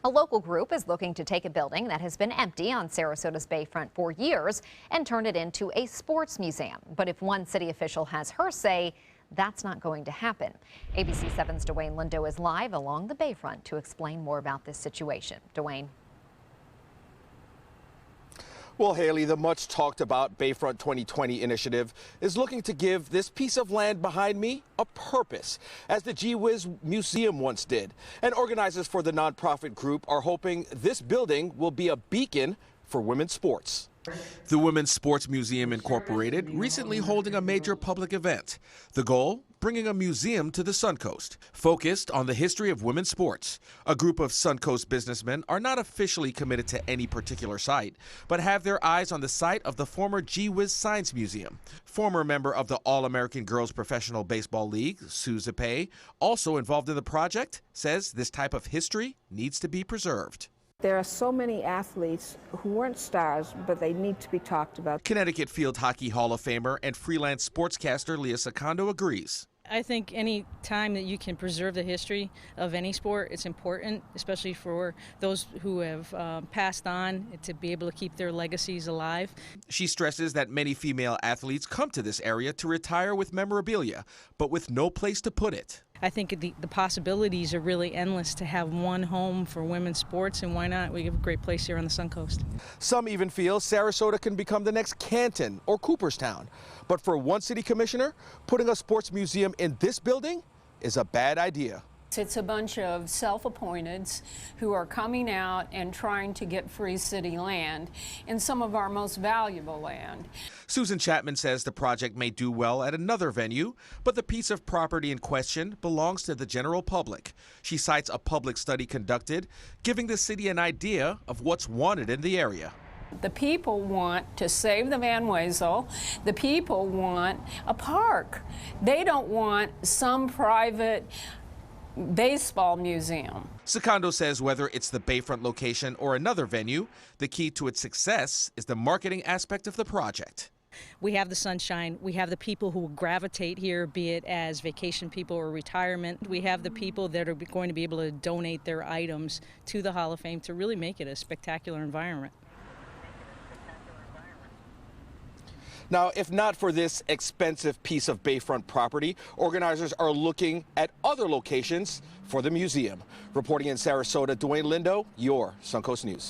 A local group is looking to take a building that has been empty on Sarasota's bayfront for years and turn it into a sports museum. But if one city official has her say, that's not going to happen. ABC 7's Dwayne Lindo is live along the bayfront to explain more about this situation. Dwayne. Well, Haley, the much talked about Bayfront 2020 initiative is looking to give this piece of land behind me a purpose, as the G-Wiz Museum once did. And organizers for the nonprofit group are hoping this building will be a beacon for women's sports. The Women's Sports Museum Incorporated recently holding a major public event. The goal? Bringing a museum to the Suncoast, focused on the history of women's sports. A group of Suncoast businessmen are not officially committed to any particular site, but have their eyes on the site of the former G-Wiz Science Museum. Former member of the All-American Girls Professional Baseball League, Sue Zapay, also involved in the project, says this type of history needs to be preserved. There are so many athletes who weren't stars, but they need to be talked about. Connecticut Field Hockey Hall of Famer and freelance sportscaster Leah Secondo agrees. I think any time that you can preserve the history of any sport, it's important, especially for those who have passed on, to be able to keep their legacies alive. She stresses that many female athletes come to this area to retire with memorabilia, but with no place to put it. I think the possibilities are really endless to have one home for women's sports, and why not? We have a great place here on the Suncoast. Some even feel Sarasota can become the next Canton or Cooperstown. But for one city commissioner, putting a sports museum in this building is a bad idea. It's a bunch of self-appointeds who are coming out and trying to get free city land and some of our most valuable land. Susan Chapman says the project may do well at another venue, but the piece of property in question belongs to the general public. She cites a public study conducted, giving the city an idea of what's wanted in the area. The people want to save the Van Wezel. The people want a park. They don't want some private baseball museum. Secondo says whether it's the Bayfront location or another venue, the key to its success is the marketing aspect of the project. We have the sunshine, we have the people who gravitate here, be it as vacation people or retirement. We have the people that are going to be able to donate their items to the Hall of Fame to really make it a spectacular environment. Now, if not for this expensive piece of bayfront property, organizers are looking at other locations for the museum. Reporting in Sarasota, Dwayne Lindo, your Suncoast News.